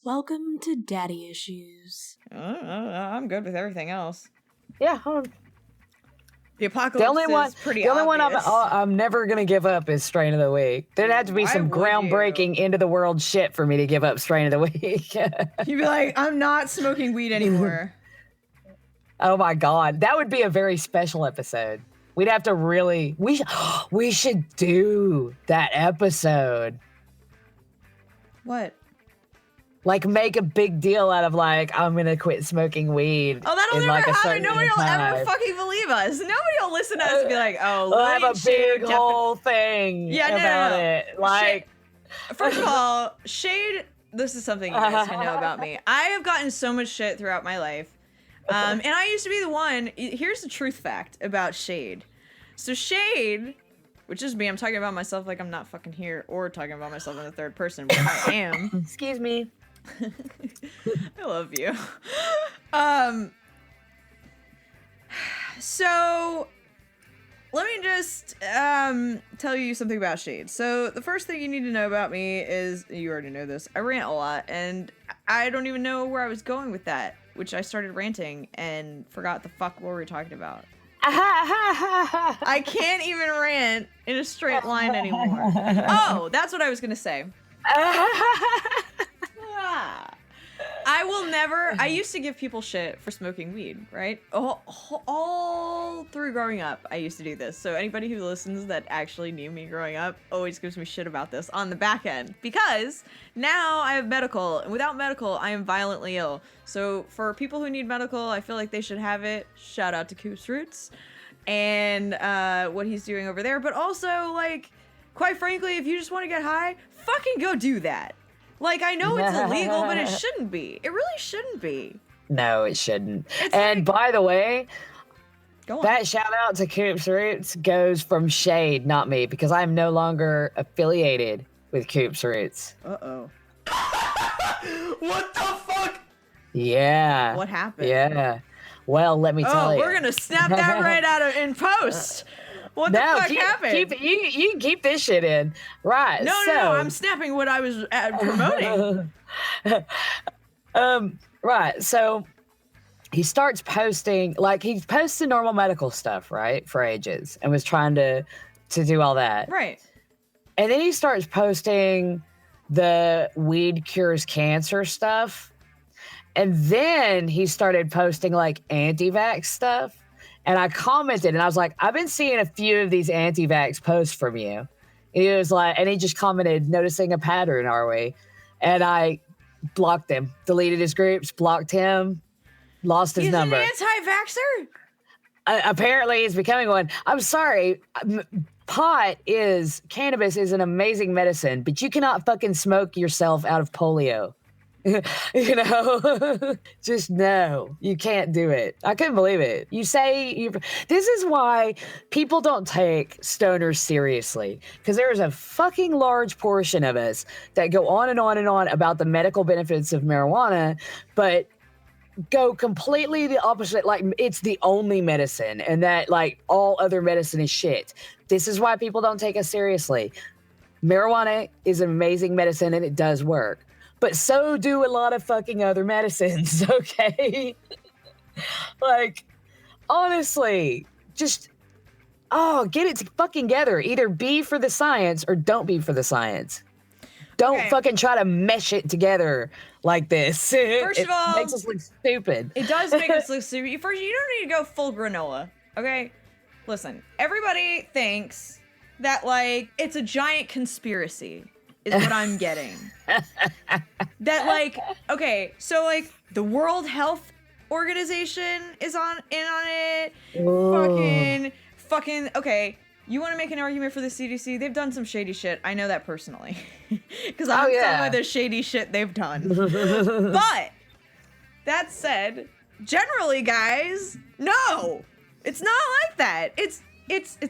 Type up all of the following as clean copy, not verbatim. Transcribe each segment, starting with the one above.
Welcome to Daddy Issues. I'm good with everything else. Yeah. The apocalypse is pretty The only one obvious. I'm never going to give up is Strain of the Week. There'd have to be some groundbreaking into the world shit for me to give up Strain of the Week. You'd be like, I'm not smoking weed anymore. Oh my God. That would be a very special episode. We'd have to really, we should do that episode. What? Like, make a big deal out of, like, I'm going to quit smoking weed. Oh, that'll never happen. Nobody will ever fucking believe us. Nobody will listen to us and be like, oh, we'll have a big whole thing about it. Like, first of all, shade, this is something you guys can know about me. I have gotten so much shit throughout my life. And I used to be the one. Here's the truth fact about shade. So shade, which is me, I'm talking about myself like I'm not fucking here, or talking about myself in the third person, which I am. Excuse me. I love you. So let me just tell you something about shade. So the first thing you need to know about me is, you already know this, I rant a lot, and I don't even know where I was going with that, which I started ranting and forgot the fuck what we were talking about. I can't even rant in a straight line anymore. Oh, that's what I was gonna say. I will never, I used to give people shit for smoking weed, right? All through growing up, I used to do this. So anybody who listens that actually knew me growing up always gives me shit about this on the back end. Because now I have medical, and without medical, I am violently ill. So for people who need medical, I feel like they should have it. Shout out to Coop's Roots and what he's doing over there. But also, like, quite frankly, if you just want to get high, fucking go do that. Like, I know it's illegal, but it shouldn't be. It really shouldn't be. No, it shouldn't. And by the way, that shout out to Coop's Roots goes from Shade, not me, because I'm no longer affiliated with Coop's Roots. Uh-oh. What the fuck? Yeah. What happened? Yeah. Well, let me tell you. Oh, we're going to snap that right out of in post. What the fuck happened? You can keep this shit in. Right. No, I'm snapping what I was promoting. Right. So he starts posting, like, he posted normal medical stuff, right, for ages, and was trying to do all that. Right. And then he starts posting the weed cures cancer stuff. And then he started posting, like, anti-vax stuff. And I commented, and I was like, I've been seeing a few of these anti-vax posts from you. And he was like, and he just commented, noticing a pattern, are we? And I blocked him, deleted his groups, blocked him, lost his number. He's an anti-vaxxer? Apparently, he's becoming one. I'm sorry. Cannabis is an amazing medicine, but you cannot fucking smoke yourself out of polio. You know, just no, you can't do it. I couldn't believe it. This is why people don't take stoners seriously, because there is a fucking large portion of us that go on and on and on about the medical benefits of marijuana, but go completely the opposite. Like, it's the only medicine, and that, like, all other medicine is shit. This is why people don't take us seriously. Marijuana is an amazing medicine, and it does work. But so do a lot of fucking other medicines, okay? Like, honestly, just, get it fucking together. Either be for the science or don't be for the science. Don't fucking try to mesh it together like this. First of all, it makes us look stupid. It does make us look stupid. First, you don't need to go full granola, okay? Listen, everybody thinks that, like, it's a giant conspiracy. Is what I'm getting. That, like, okay, so, like, the World Health Organization is in on it. Fucking, okay, you want to make an argument for the CDC? They've done some shady shit. I know that personally. Because I'm some of the shady shit they've done. But, that said, generally, guys, no! It's not like that. It's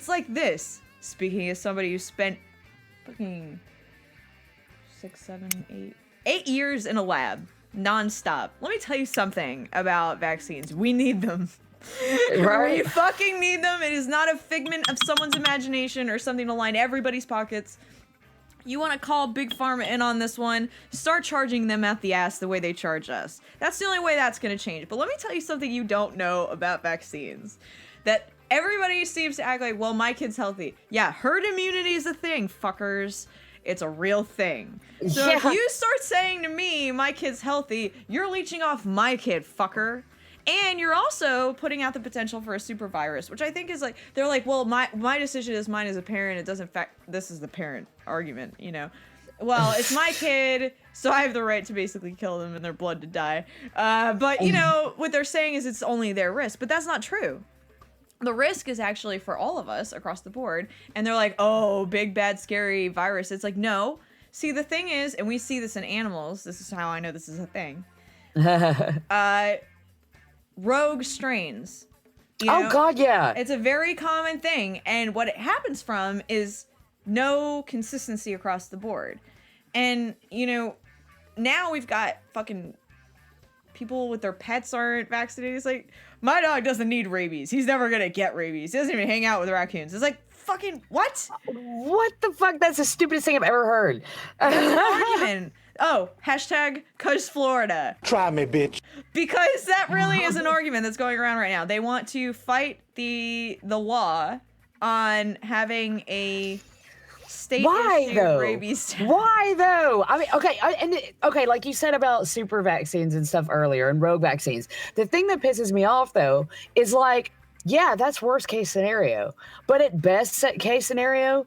like this. Speaking as somebody who spent fucking 6, 7, 8 years in a lab, nonstop. Let me tell you something about vaccines. We need them. Right? We fucking need them. It is not a figment of someone's imagination or something to line everybody's pockets. You want to call Big Pharma in on this one, start charging them at the ass the way they charge us. That's the only way that's going to change. But let me tell you something you don't know about vaccines. That everybody seems to act like, well, my kid's healthy. Yeah, herd immunity is a thing, fuckers. It's a real thing. So if you start saying to me, my kid's healthy, you're leeching off my kid, fucker. And you're also putting out the potential for a super virus, which I think is like, they're like, well, my decision is mine as a parent. It doesn't this is the parent argument, you know. Well, it's my kid, so I have the right to basically kill them and their blood to die. But, you know, what they're saying is it's only their risk, but that's not true. The risk is actually for all of us across the board. And they're like, oh, big, bad, scary virus. It's like, no. See, the thing is, and we see this in animals. This is how I know this is a thing. Rogue strains. You know, oh God, yeah. It's a very common thing, and what it happens from is no consistency across the board. And you know, now we've got fucking people with their pets aren't vaccinated. It's like, my dog doesn't need rabies. He's never gonna get rabies. He doesn't even hang out with raccoons. It's like, fucking what? What the fuck? That's the stupidest thing I've ever heard. That's an argument. Oh, hashtag cause Florida. Try me, bitch. Because that really is an argument that's going around right now. They want to fight the law on having a state-issued rabies test. Why though? I mean, okay, like you said about super vaccines and stuff earlier and rogue vaccines. The thing that pisses me off though is like, yeah, that's worst case scenario. But at best case scenario,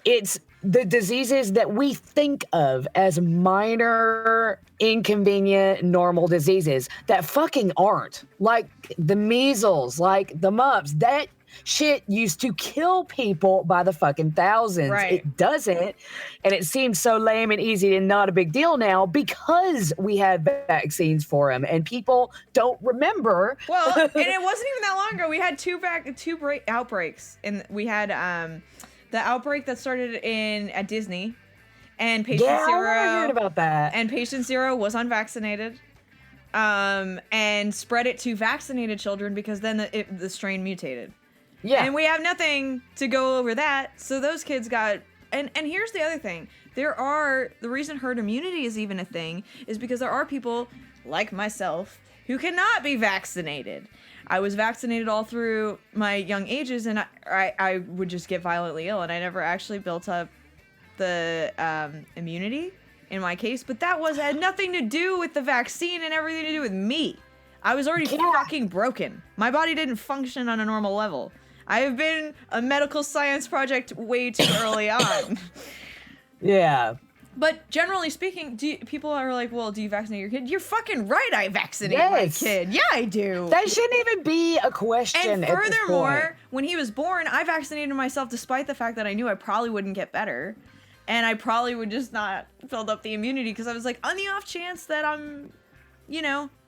it's the diseases that we think of as minor, inconvenient, normal diseases that fucking aren't. Like the measles, like the mumps, that shit used to kill people by the fucking thousands. Right. It doesn't. And it seems so lame and easy and not a big deal now because we have vaccines for them and people don't remember. Well, and it wasn't even that long ago. We had two outbreaks. And we had the outbreak that started at Disney, and patient zero. I heard about that. And patient zero was unvaccinated, and spread it to vaccinated children because then the strain mutated. Yeah. And we have nothing to go over that. So those kids got. And here's the other thing: the reason herd immunity is even a thing is because there are people like myself who cannot be vaccinated. I was vaccinated all through my young ages, and I would just get violently ill, and I never actually built up the immunity in my case. But that had nothing to do with the vaccine and everything to do with me. I was already fucking broken. My body didn't function on a normal level. I have been a medical science project way too early on. Yeah. But generally speaking, people are like, well, do you vaccinate your kid? You're fucking right, I vaccinate my kid. Yeah, I do. That shouldn't even be a question. And furthermore, when he was born, I vaccinated myself despite the fact that I knew I probably wouldn't get better. And I probably would just not build up the immunity because I was like, on the off chance that I'm,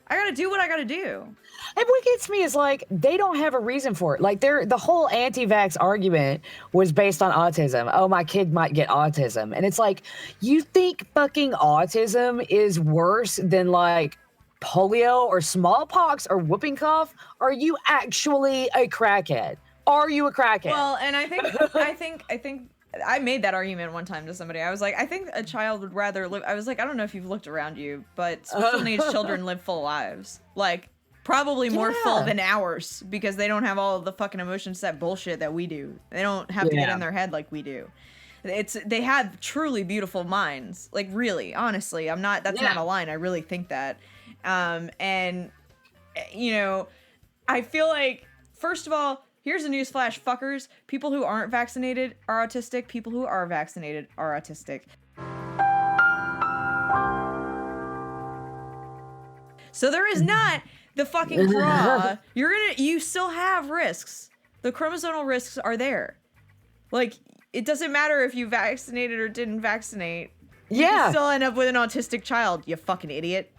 I gotta do what I gotta do. And what gets me is like, they don't have a reason for it. Like the whole anti-vax argument was based on autism. Oh, my kid might get autism. And it's like, you think fucking autism is worse than like polio or smallpox or whooping cough? Are you actually a crackhead? Are you a crackhead? Well, and I think I made that argument one time to somebody. I was like, I think a child would rather live. I was like, I don't know if you've looked around you, but special needs children live full lives. Like, probably more full than ours because they don't have all of the fucking emotions, that bullshit that we do. They don't have to get in their head like we do. They have truly beautiful minds. Like, really, honestly, that's not a line. I really think that. And, I feel like, first of all, here's a newsflash, fuckers. People who aren't vaccinated are autistic. People who are vaccinated are autistic. So there is not the fucking draw. You still have risks. The chromosomal risks are there. Like, it doesn't matter if you vaccinated or didn't vaccinate. You can still end up with an autistic child, you fucking idiot.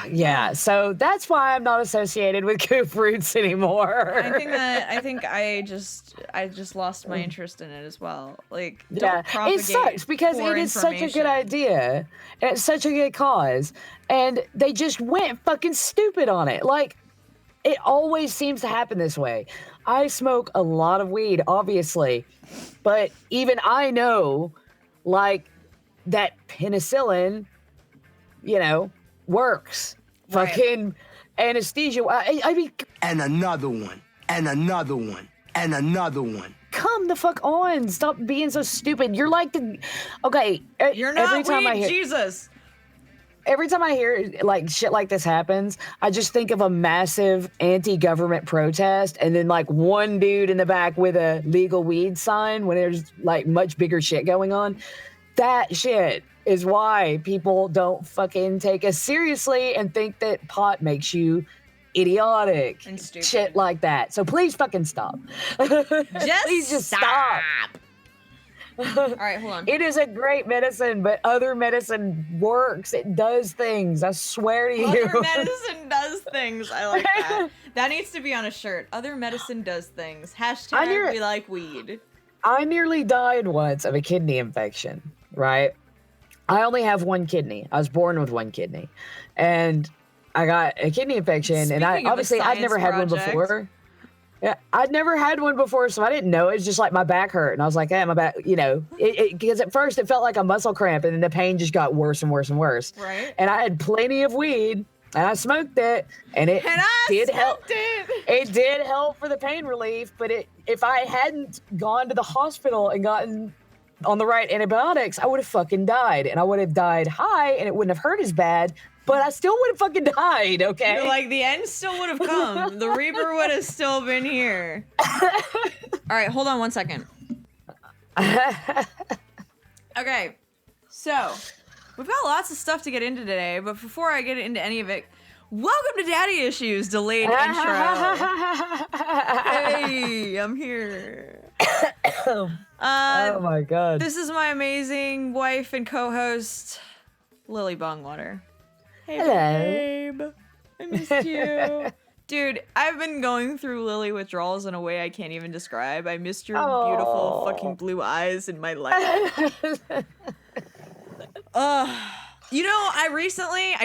Yeah, so that's why I'm not associated with Coop Roots anymore. I think I just lost my interest in it as well. Like, don't propagate. It sucks because it is such a good idea. And it's such a good cause, and they just went fucking stupid on it. Like, It always seems to happen this way. I smoke a lot of weed, obviously, but even I know, like, that penicillin, works. Right. Fucking anesthesia. I mean, And another one. And another one. And another one. come the fuck on. Stop being so stupid. You're like okay. You're not every time weed, Jesus. Every time I hear like shit like this happens, I just think of a massive anti-government protest and then like one dude in the back with a legal weed sign when there's like much bigger shit going on. That shit is why people don't fucking take us seriously and think that pot makes you idiotic And stupid. shit like that. So please fucking stop. Please just stop. All right, hold on. It is a great medicine, but other medicine works. It does things. I swear to you. Other medicine does things. I like that. That needs to be on a shirt. Other medicine does things. Hashtag we like weed. I nearly died once of a kidney infection, right? I only have one kidney. I was born with one kidney. And I got a kidney infection, and Speaking of a I'd never had one science before. Yeah, I'd never had one before, so I didn't know. It's just like my back hurt, and I was like, "Hey, my back," because at first it felt like a muscle cramp, and then the pain just got worse and worse and worse. Right. And I had plenty of weed, and I smoked it, and it did help. It did help for the pain relief, but if I hadn't gone to the hospital and gotten on the right antibiotics, I would have fucking died, and I would have died high, and it wouldn't have hurt as bad. But I still would have fucking died, okay? You're like, the end still would have come. The Reaper would have still been here. All right, hold on one second. Okay, so we've got lots of stuff to get into today, but before I get into any of it, welcome to Daddy Issues Delayed Intro. Hey, I'm here. Oh my god. This is my amazing wife and co-host, Lily Bongwater. Hey, Hello. babe. I missed you. Dude, I've been going through Lily withdrawals in a way I can't even describe. I missed your beautiful fucking blue eyes in my life. I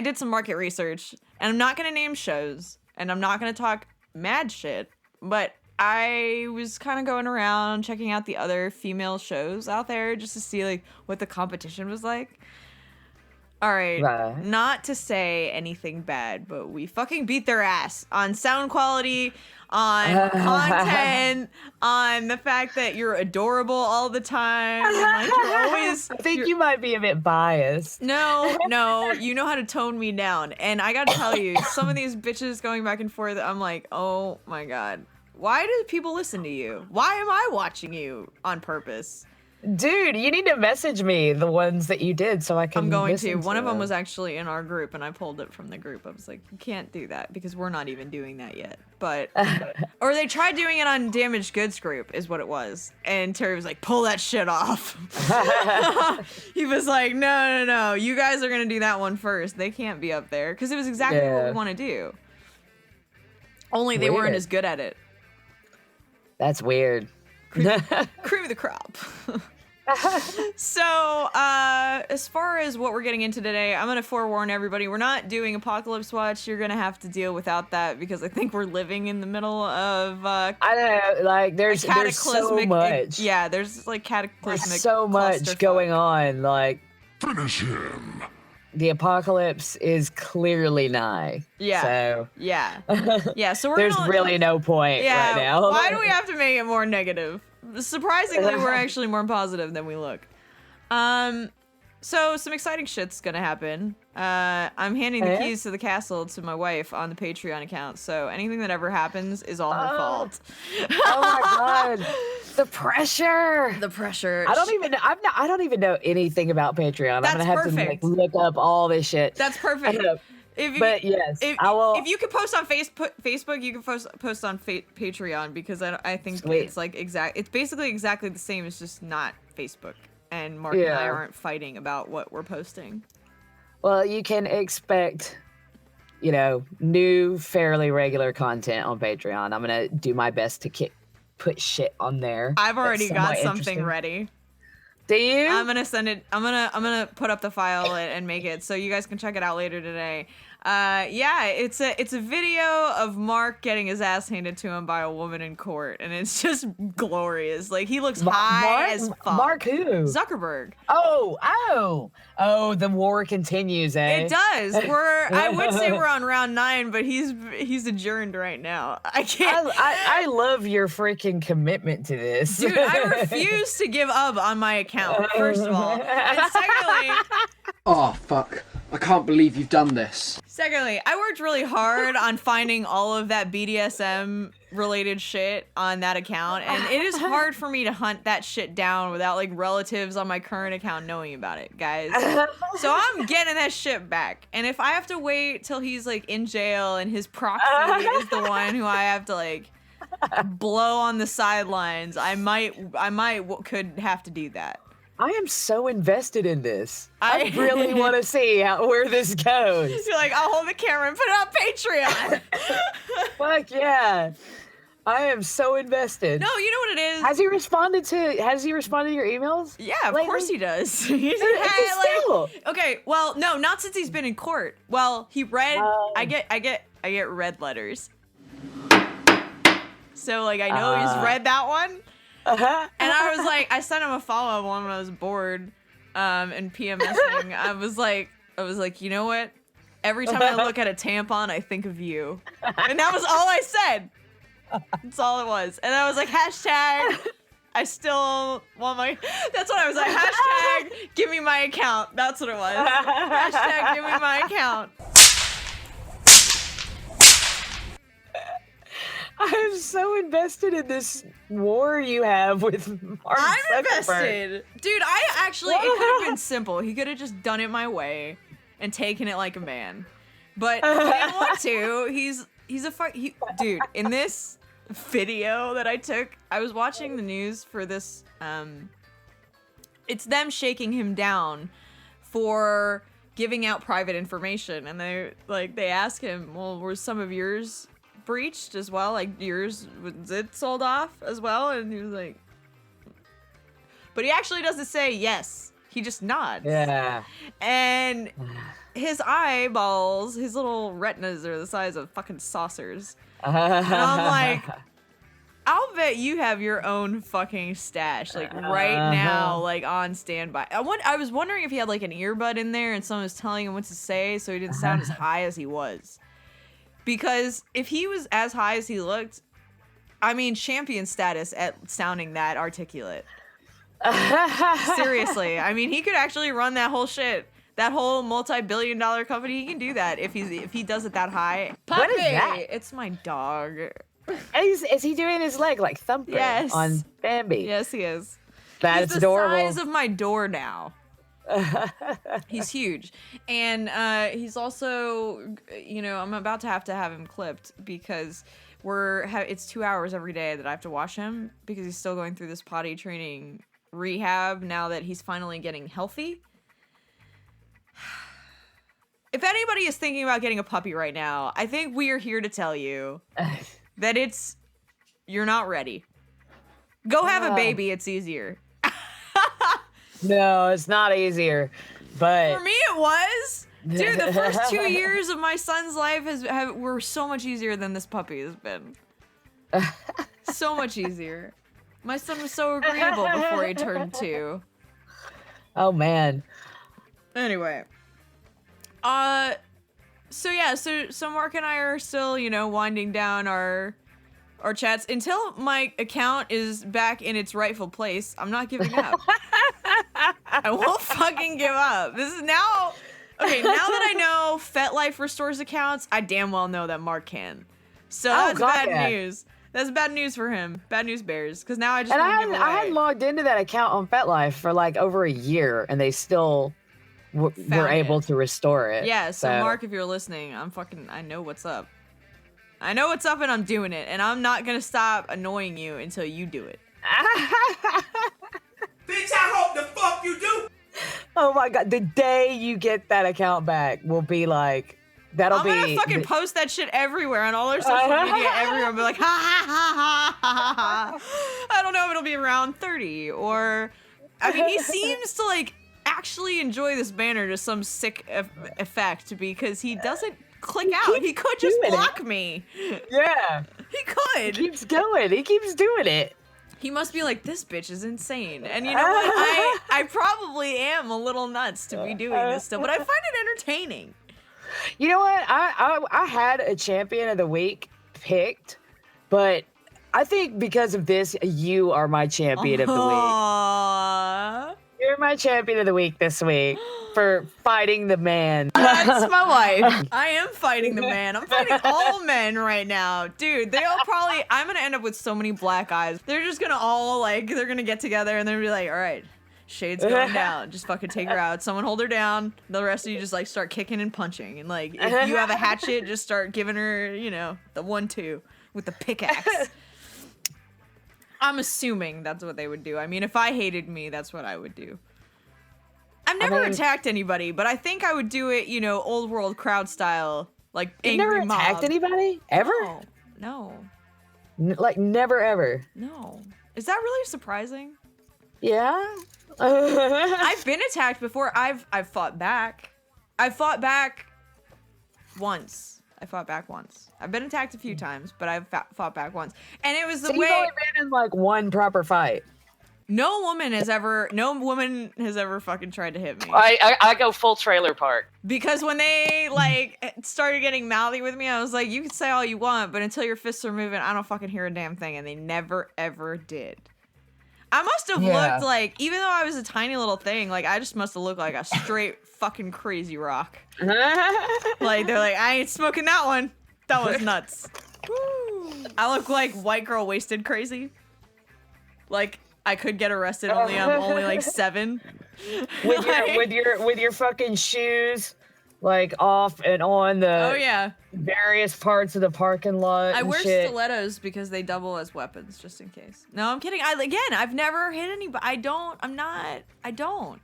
did some market research, and I'm not going to name shows, and I'm not going to talk mad shit, but I was kind of going around checking out the other female shows out there just to see like what the competition was like. All right, not to say anything bad, but we fucking beat their ass on sound quality, on content, on the fact that you're adorable all the time. And, like, you're always. I think you might be a bit biased. No, you know how to tone me down. And I gotta tell you, some of these bitches going back and forth, I'm like, oh my god. Why do people listen to you? Why am I watching you on purpose? Dude, you need to message me the ones that you did so I can I'm going listen to. One of them them. was actually in our group, and I pulled it from the group. I was like, you can't do that because we're not even doing that yet. But, or they tried doing it on Damaged Goods group is what it was. And Terry was like, pull that shit off. He was like, no. You guys are going to do that one first. They can't be up there because it was exactly what we want to do. Only they weren't as good at it. That's weird. Cream of the crop. So, as far as what we're getting into today, I'm going to forewarn everybody, we're not doing Apocalypse Watch. You're going to have to deal without that because I think we're living in the middle of, I don't know, like, there's so much. There's, like, cataclysmic There's so much clusterfuck. going on, like, Finish him. the apocalypse is clearly nigh. Yeah. So, So we're there's gonna, really no point right now. Why do we have to make it more negative? Surprisingly, we're actually more positive than we look. So some exciting shit's gonna happen. I'm handing the keys to the castle to my wife on the Patreon account, so anything that ever happens is all her fault. Oh my god. The pressure. The pressure. I don't even know anything about Patreon. That's I'm gonna have perfect. to look up all this shit. That's perfect. I will. If you could post on Facebook, you can post on Patreon because I think it's like it's basically exactly the same. It's just not Facebook. And Mark and I aren't fighting about what we're posting. Well, you can expect, new, fairly regular content on Patreon. I'm gonna do my best to put shit on there. I've already got something ready. Do you? I'm gonna send it. I'm gonna put up the file and make it so you guys can check it out later today. Yeah, it's a video of Mark getting his ass handed to him by a woman in court, and it's just glorious. Like, he looks high as fuck. Mark who? Zuckerberg. Oh, the war continues, eh? It does. I would say we're on round 9, but he's adjourned right now. I can't. I love your freaking commitment to this. Dude, I refuse to give up on my account, first of all. And secondly... Oh, fuck. I can't believe you've done this. Secondly, I worked really hard on finding all of that BDSM related shit on that account, and it is hard for me to hunt that shit down without like relatives on my current account knowing about it, guys. So I'm getting that shit back. And if I have to wait till he's like in jail and his proxy is the one who I have to like blow on the sidelines, I could have to do that. I am so invested in this. I really want to see where this goes. You're like, I'll hold the camera and put it on Patreon. Fuck yeah. I am so invested. No, you know what it is? Has he responded to your emails? Yeah, of course he does. Still. Okay, well, no, not since he's been in court. Well, he read I get red letters. So like I know he's read that one. And I was like, I sent him a follow-up one when I was bored, and PMSing. I was like, you know what? Every time I look at a tampon, I think of you. And that was all I said. That's all it was. And I was like, hashtag, I still want my, that's what I was like, hashtag, give me my account. That's what it was. Hashtag, give me my account. I'm so invested in this war you have with Mark Zuckerberg. I'm invested. Dude, it could have been simple. He could have just done it my way and taken it like a man. But he didn't want to. Dude, in this video that I took, I was watching the news for this, it's them shaking him down for giving out private information. And they ask him, well, were some of yours breached as well? Like, yours, was it sold off as well? And he was like, but he actually doesn't say yes. He just nods. Yeah. And his eyeballs, his little retinas are the size of fucking saucers. And I'm like, I'll bet you have your own fucking stash, like right now, like on standby. I was wondering if he had like an earbud in there and someone was telling him what to say so he didn't sound as high as he was. Because if he was as high as he looked, I mean, champion status at sounding that articulate. Seriously. I mean, he could actually run that whole shit. That whole multi-billion-dollar company, he can do that if he does it that high. Puppy! What is that? It's my dog. Is he doing his leg like thumping on Bambi? Yes, he is. That's adorable. He's the size of my door now. He's huge. And he's also, I'm about to have him clipped because it's 2 hours every day that I have to wash him because he's still going through this potty training rehab now that he's finally getting healthy. If anybody is thinking about getting a puppy right now, I think we are here to tell you that you're not ready. Go have a baby, it's easier. No, it's not easier. But for me it was. Dude, the first 2 years of my son's life were so much easier than this puppy has been. So much easier. My son was so agreeable before he turned 2. Oh man. Anyway. So Mark and I are still, winding down our chats until my account is back in its rightful place. I'm not giving up. I won't fucking give up. This is now. Okay, now that I know FetLife restores accounts, I damn well know that Mark can. So that's bad news. That's bad news for him. Bad news bears. Because now I just want to give away. I hadn't logged into that account on FetLife for like over a year, and they still were able to restore it. Yeah, so Mark, if you're listening, I know what's up. I know what's up and I'm doing it. And I'm not going to stop annoying you until you do it. Bitch, I hope the fuck you do. Oh my god, the day you get that account back will be like, I'm gonna fucking post that shit everywhere on all our social media, everywhere. Be like, ha ha ha ha ha ha. I don't know if it'll be around 30 or, I mean, he seems to like actually enjoy this banner to some sick effect because he doesn't click out. He could just doing block me. Yeah. He could. He keeps going. He keeps doing it. He must be like, this bitch is insane. And you know what? I probably am a little nuts to be doing this still, but I find it entertaining. You know what? I had a champion of the week picked, but I think because of this, you are my champion of the week. Aww. You're my champion of the week this week for fighting the man. That's my wife. I am fighting the man. I'm fighting all men right now. Dude, they all probably, I'm going to end up with so many black eyes. They're just going to all, like, they're going to get together and they're going to be like, all right, Shade's going down. Just fucking take her out. Someone hold her down. The rest of you just, like, start kicking and punching. And, like, if you have a hatchet, just start giving her, you know, the 1-2 with the pickaxe. I'm assuming that's what they would do. I mean, if I hated me, that's what I would do. I've never attacked anybody, but I think I would do it, you know, old world crowd style, like You angry never mob. attacked anybody? Ever? No. Like, never ever. No. Is that really surprising? Yeah? I've been attacked before. I've fought back. I fought back once. I've been attacked a few times, but I've fought back once. And it was the So way... you've only been in, like, one proper fight. No woman has ever fucking tried to hit me. I go full trailer park. Because when they, like, started getting mouthy with me, I was like, you can say all you want, but until your fists are moving, I don't fucking hear a damn thing. And they never, ever did. I must have looked like, even though I was a tiny little thing, like, I just must have looked like a straight fucking crazy rock. Like, they're like, I ain't smoking that one. That was nuts. I look like white girl wasted crazy. Like, I could get arrested, only I'm only like 7. with your fucking shoes, like, off and on the various parts of the parking lot. I and wear shit. stilettos because they double as weapons, just in case. No, I'm kidding. I've never hit anybody. I don't.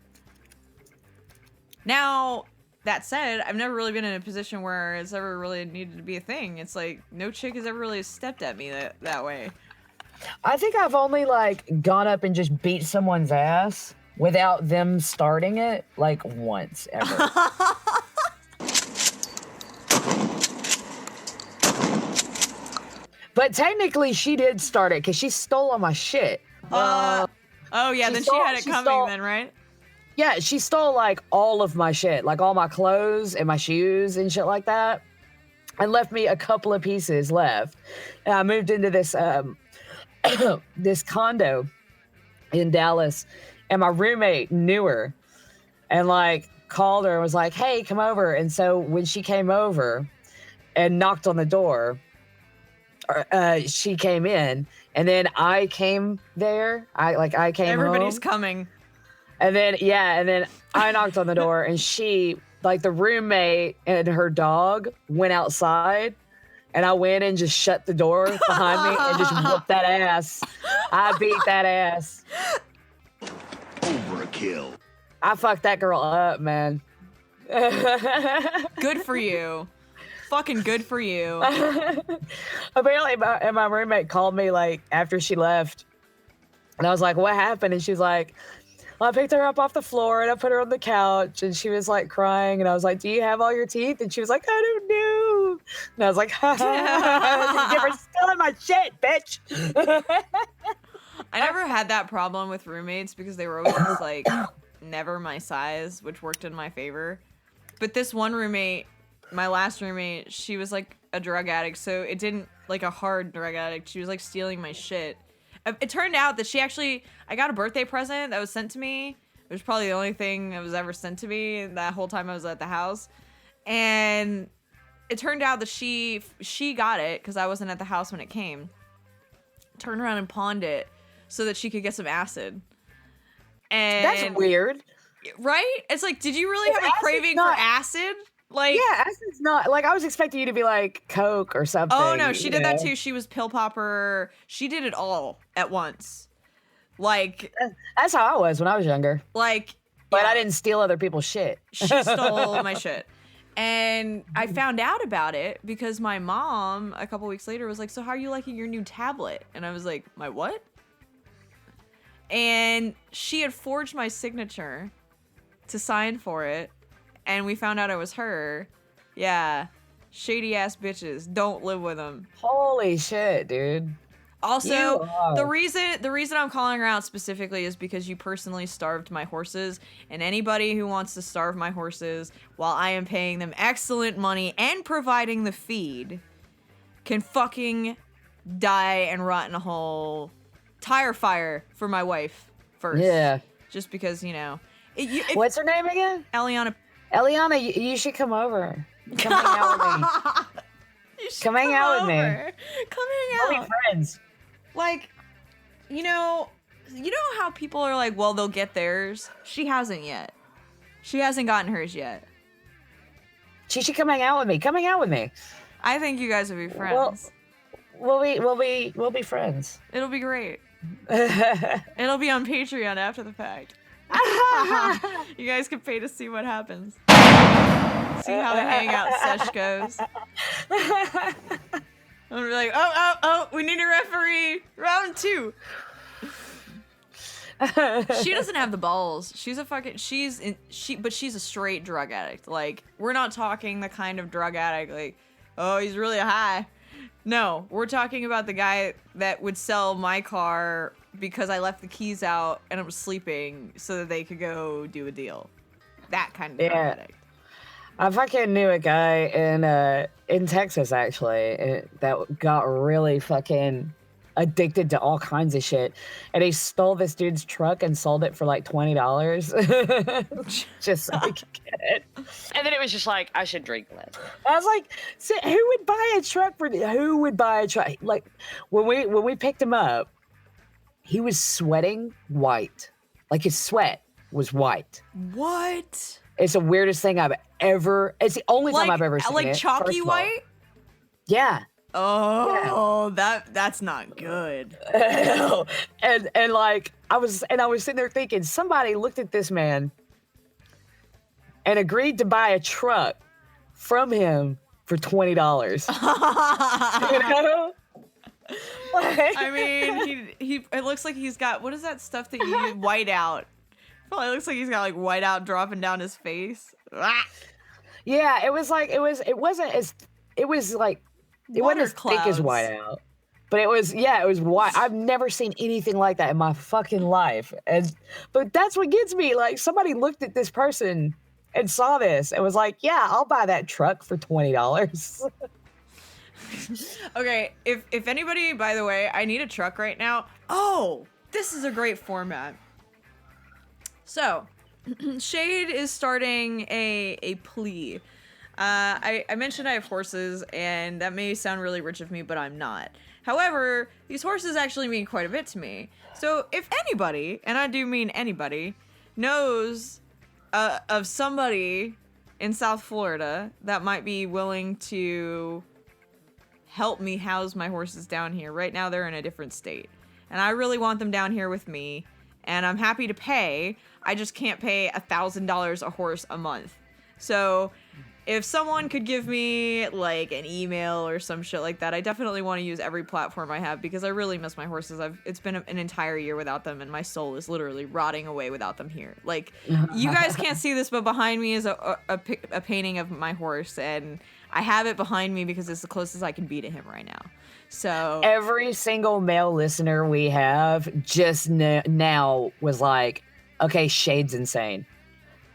Now, that said, I've never really been in a position where it's ever really needed to be a thing. It's like, no chick has ever really stepped at me that way. I think I've only, like, gone up and just beat someone's ass without them starting it, like, once ever. But technically, she did start it because she stole all my shit. Oh yeah, then she had it coming then, right? Yeah, she stole, like, all of my shit, like all my clothes and my shoes and shit like that, and left me a couple of pieces left. And I moved into this this condo in Dallas, and my roommate knew her and, like, called her and was like, hey, come over. And so when she came over and knocked on the door, she came in, and then I came there. I came Everybody's home. coming. And then I knocked on the door, and she, like, the roommate and her dog went outside, and I went and just shut the door behind me and just whooped that ass. I beat that ass. Overkill. I fucked that girl up, man. Good for you. Fucking good for you. Apparently, my roommate called me, like, after she left, and I was like, what happened? And she's like, well, I picked her up off the floor and I put her on the couch, and she was, like, crying, and I was like, do you have all your teeth? And she was like, I don't know. And I was like, ha ha, you were stealing my shit, bitch. I never had that problem with roommates because they were always just, like, never my size, which worked in my favor. But this one roommate, my last roommate, she was, like, a drug addict, so it didn't, like, a hard drug addict. She was, like, stealing my shit. It turned out that I got a birthday present that was sent to me. It was probably the only thing that was ever sent to me that whole time I was at the house. And it turned out that she got it because I wasn't at the house when it came. Turned around and pawned it so that she could get some acid. And That's weird. Right? It's like, did you really have a acid's craving not- for acid? Like, Yeah, acid's not, like, I was expecting you to be like Coke or something. oh no, she you did that know? too. She was pill popper. She did it all at once. Like, That's how I was when I was younger. but But I didn't steal other people's shit. She stole my shit. And I found out about it because my mom, a couple weeks later, was like, so how are you liking your new tablet? And I was like, my what? And she had forged my signature to sign for it. And we found out it was her. Yeah. shady ass bitches. Don't live with them. Holy shit, dude. Also, the reason I'm calling her out specifically is because you personally starved my horses, and anybody who wants to starve my horses while I am paying them excellent money and providing the feed can fucking die and rot in a hole. Tire fire for my wife first. Yeah. Just because, you know. What's her name again? Eliana. Eliana, you should come over. Come hang out with me. Come hang out with me. Come hang out. We'll be friends. Like, you know how people are like, well, they'll get theirs? She hasn't yet. She hasn't gotten hers yet. She should come hang out with me. Come hang out with me. I think you guys would be friends. We'll be friends. It'll be great. It'll be on Patreon after the fact. You guys can pay to see what happens. See how the hangout sesh goes. I'm gonna be like, oh, we need a referee. Round 2. She doesn't have the balls. But she's a straight drug addict. Like, we're not talking the kind of drug addict like, oh, he's really high. No, we're talking about the guy that would sell my car because I left the keys out and I was sleeping so that they could go do a deal. That kind of drug addict. I fucking knew a guy in Texas, actually, that got really fucking addicted to all kinds of shit. And he stole this dude's truck and sold it for like $20 just so he could get it. And then it was just like, I should drink less. I was like, who would buy a truck who would buy a truck? Like, when we picked him up, he was sweating white. Like, his sweat was white. What? It's the weirdest thing it's the only time I've ever seen it. Like chalky white? Yeah. Oh, yeah. That's not good. and like I was sitting there thinking, somebody looked at this man and agreed to buy a truck from him for $20. You know? Like, I mean, it looks like he's got, what is that stuff that you white out? Probably looks like he's got like white out dropping down his face. Yeah, it was like it wasn't as thick as white out. But it was white. I've never seen anything like that in my fucking life. But that's what gets me. Like, somebody looked at this person and saw this and was like, yeah, I'll buy that truck for $20. Okay, if anybody, by the way, I need a truck right now. Oh, this is a great format. So, Shade is starting a plea. I mentioned I have horses, and that may sound really rich of me, but I'm not. However, these horses actually mean quite a bit to me. So if anybody, and I do mean anybody, knows of somebody in South Florida that might be willing to help me house my horses down here. Right now they're in a different state, and I really want them down here with me, and I'm happy to pay. I just can't pay $1,000 a horse a month. So if someone could give me like an email or some shit like that, I definitely want to use every platform I have because I really miss my horses. It's been an entire year without them, and my soul is literally rotting away without them here. Like, you guys can't see this, but behind me is a painting of my horse, and I have it behind me because it's the closest I can be to him right now. So every single male listener we have just now was like, okay, Shade's insane.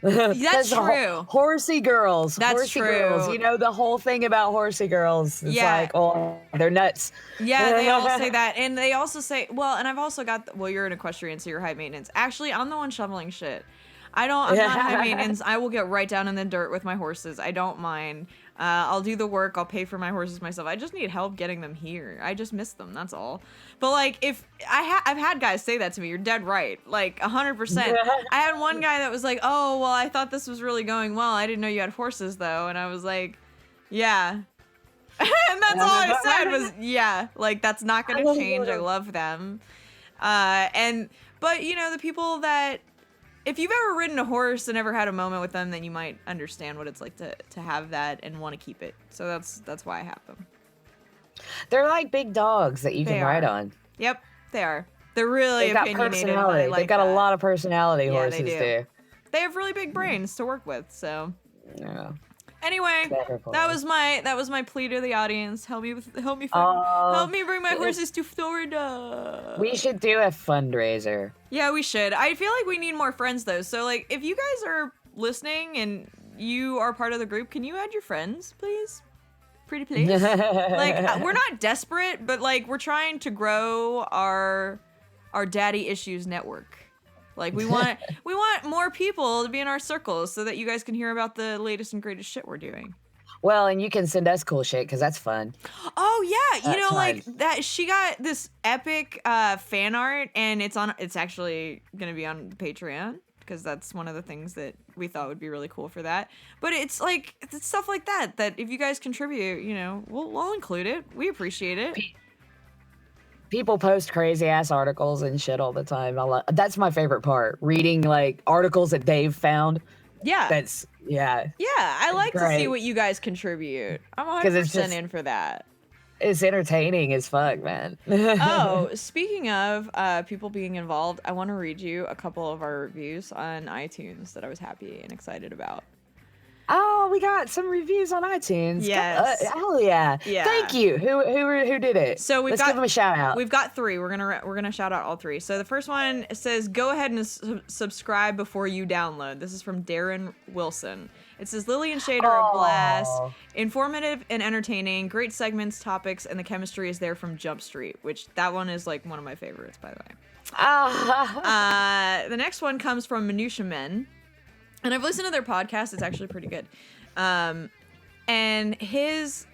That's true. Horsey girls. That's horsey true. Girls. You know the whole thing about horsey girls. It's like, oh, they're nuts. Yeah, they all say that. And they also say, well, and I've also got, you're an equestrian, so you're high maintenance. Actually, I'm the one shoveling shit. I'm not high maintenance. I will get right down in the dirt with my horses. I don't mind. I'll do the work. I'll pay for my horses myself. I just need help getting them here. I just miss them. That's all. But like, if I've had guys say that to me. You're dead right. Like 100%. I had one guy that was like, "Oh, well, I thought this was really going well. I didn't know you had horses though." And I was like, "Yeah." And that's all I said was, "Yeah." Like, that's not gonna change. I love them. But you know, the people that, if you've ever ridden a horse and ever had a moment with them, then you might understand what it's like to have that and want to keep it. So that's why I have them. They're like big dogs that you can ride on. Yep, they are. They're really opinionated. They've got a lot of personality, horses do. They have really big brains to work with, so. Yeah. Anyway, Sacrifice. that was my plea to the audience. Help me Oh. bring my horses to Florida. We should do a fundraiser. Yeah, we should. I feel like we need more friends though. So like, if you guys are listening and you are part of the group, can you add your friends, please? Pretty please. Like, we're not desperate, but like, we're trying to grow our daddy issues network. Like, we want more people to be in our circles so that you guys can hear about the latest and greatest shit we're doing. Well, and you can send us cool shit because that's fun. Oh yeah, you That's know, fun. like that. She got this epic fan art, and it's actually gonna be on Patreon because that's one of the things that we thought would be really cool for that. But it's like it's stuff like that if you guys contribute, you know, we'll include it. We appreciate it. People post crazy ass articles and shit all the time. That's my favorite part. Reading like articles that they've found. Yeah. Yeah. I like to see great. what you guys contribute. I'm 'Cause it's 100% just- in for that. It's entertaining as fuck, man. Oh, speaking of people being involved, I want to read you a couple of our reviews on iTunes that I was happy and excited about. Oh, we got some reviews on iTunes. Yes. Hell yeah. Yeah. Thank you. Who did it? So Let's give them a shout out. We've got 3. We're gonna shout out all 3. So the first one says, "Go ahead and subscribe before you download." This is from Darren Wilson. It says, "Lily and Shade are a blast, informative and entertaining, great segments, topics, and the chemistry is there from Jump Street," which that one is like one of my favorites, by the way. The next one comes from Minutia Men. And I've listened to their podcast. It's actually pretty good. And his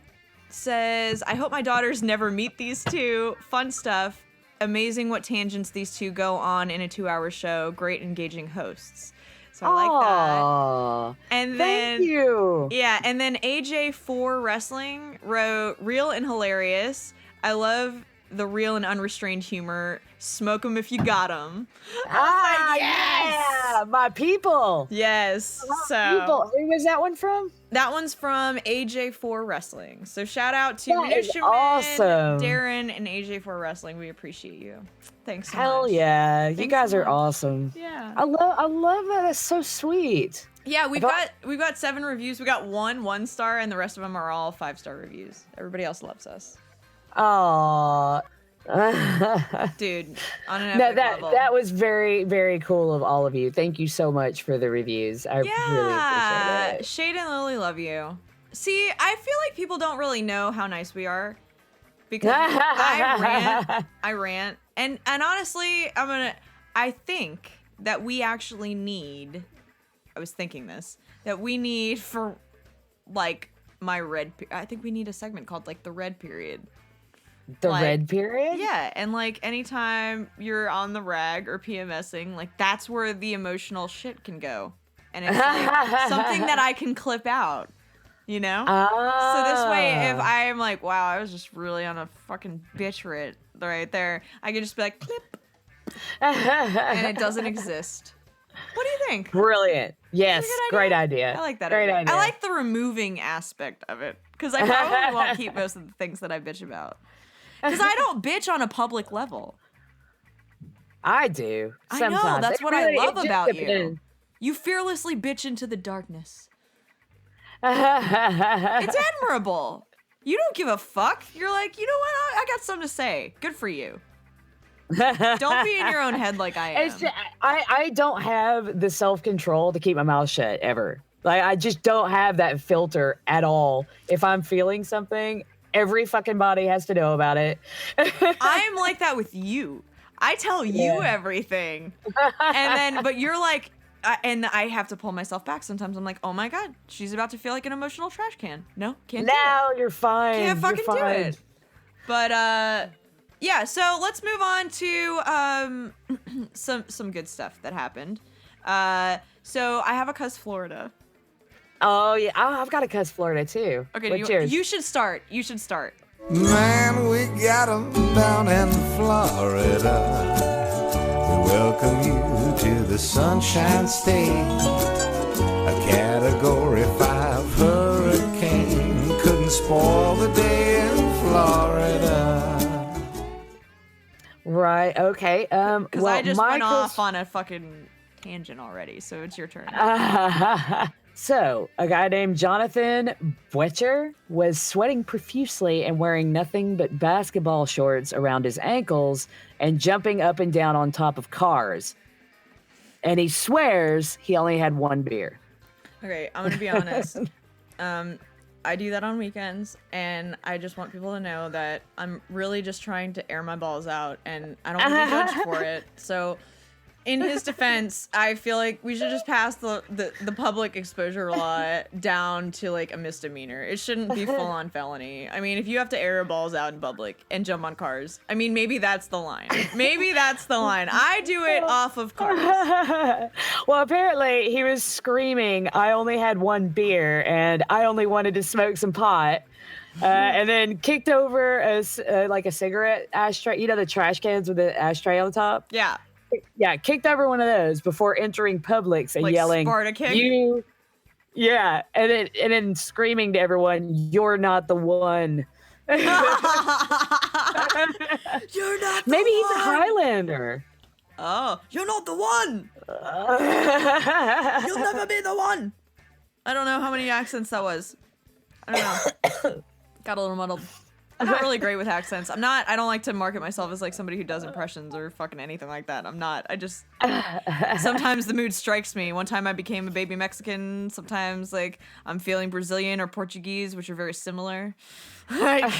says, "I hope my daughters never meet these two. Fun stuff. Amazing what tangents these two go on in a 2-hour show. Great engaging hosts." So I like that. And then, thank you. yeah, and then AJ4 Wrestling wrote, "Real and hilarious. I love the real and unrestrained humor. Smoke 'em if you got 'em." Yeah, my people. Yes. My So people. Who was that one from? that one's from AJ4 Wrestling. So shout out to That is Minutia Man, awesome. Darren, and AJ4 Wrestling. We appreciate you. Thanks so Hell much. yeah. You Thanks guys so are much. awesome. Yeah. I love that. That's so sweet. Yeah, we've But- got 7 reviews. We got 1 star, and the rest of them are all 5-star reviews. Everybody else loves us. Aw. Dude, on an No, epic level. that was very, very cool of all of you. Thank you so much for the reviews. I really Yeah, appreciate it. Shade and Lily love you. See, I feel like people don't really know how nice we are because I rant, and honestly, I think that we actually need. I was thinking this that we need for like my red. I think we need a segment called like the red period. The like- red period? Yeah, and like anytime you're on the rag or PMSing, like that's where the emotional shit can go. And it's like something that I can clip out, you know? So this way, if I am like, wow, I was just really on a fucking bitch right there, I can just be like, clip, and it doesn't exist. What do you think? Brilliant. Yes, Good idea? great idea. I like that Great idea. I like the removing aspect of it, because I probably won't keep most of the things that I bitch about. Because I don't bitch on a public level. I do. I Sometimes. know, that's It what really- I it love just about you. depends. You fearlessly bitch into the darkness. It's It's admirable. You don't give a fuck. You're like, you know what? I got something to say. Good for you. Don't be in your own head like I am. It's just, I don't have the self-control to keep my mouth shut ever. Like I just don't have that filter at all. If I'm feeling something, every fucking body has to know about it. I am like that with you. I tell you Yeah. everything. And then, but you're like, and I have to pull myself back sometimes. I'm like, oh my God, she's about to feel like an emotional trash can. No, can't do it. Now you're fine. Can't You're fucking do fine. it. But yeah, so let's move on to some good stuff that happened. So I have a Cuz Florida. Oh yeah, I've got a cuss Florida too. Okay, What's yours? you should start. You should start. Man, we got 'em down in Florida. We welcome you to the Sunshine State. A Category 5 hurricane couldn't spoil the day in Florida. Right. Okay. Because well, I just my went Cuz- off on a fucking tangent already, so it's your turn. So, a guy named Jonathan Bwecher was sweating profusely and wearing nothing but basketball shorts around his ankles and jumping up and down on top of cars. And he swears he only had one beer. Okay, I'm gonna be honest. I do that on weekends, and I just want people to know that I'm really just trying to air my balls out, and I don't want to be judged for it. So, in his defense, I feel like we should just pass the public exposure law down to like a misdemeanor. It shouldn't be full on felony. I mean, if you have to air your balls out in public and jump on cars, I mean, maybe that's the line. Maybe that's the line. I do it off of cars. Well, apparently he was screaming, "I only had one beer and I only wanted to smoke some pot." And then kicked over a cigarette ashtray. You know, the trash cans with the ashtray on the top? Yeah. Yeah, kicked over one of those before entering Publix and Like yelling, Sparta kick? "You!" Yeah, and then screaming to everyone, "You're not the one." You're not the Maybe he's a one. Highlander. Oh, you're not the one. You'll never be the one. I don't know how many accents that was. I don't know. Got a little muddled. I'm not really great with accents. I don't like to market myself as like somebody who does impressions or fucking anything like that. I'm not. I just, sometimes the mood strikes me. One time I became a baby Mexican. Sometimes like I'm feeling Brazilian or Portuguese, which are very similar. Like,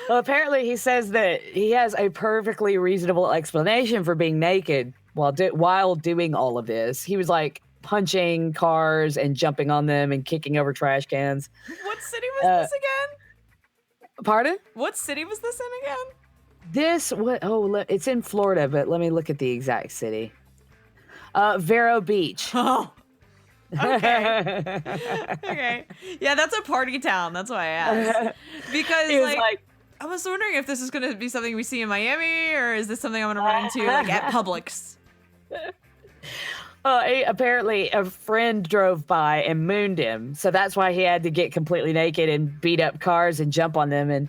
Well, apparently he says that he has a perfectly reasonable explanation for being naked while doing all of this. He was like punching cars and jumping on them and kicking over trash cans. what city was this again? Pardon? What city was this in again? It's in Florida, but let me look at the exact city. Vero Beach. Oh. Okay. Okay. Yeah, that's a party town. That's why I asked. Because He was like, I was wondering if this is going to be something we see in Miami, or is this something I'm going to run into like at Publix? Apparently a friend drove by and mooned him, so that's why he had to get completely naked and beat up cars and jump on them. And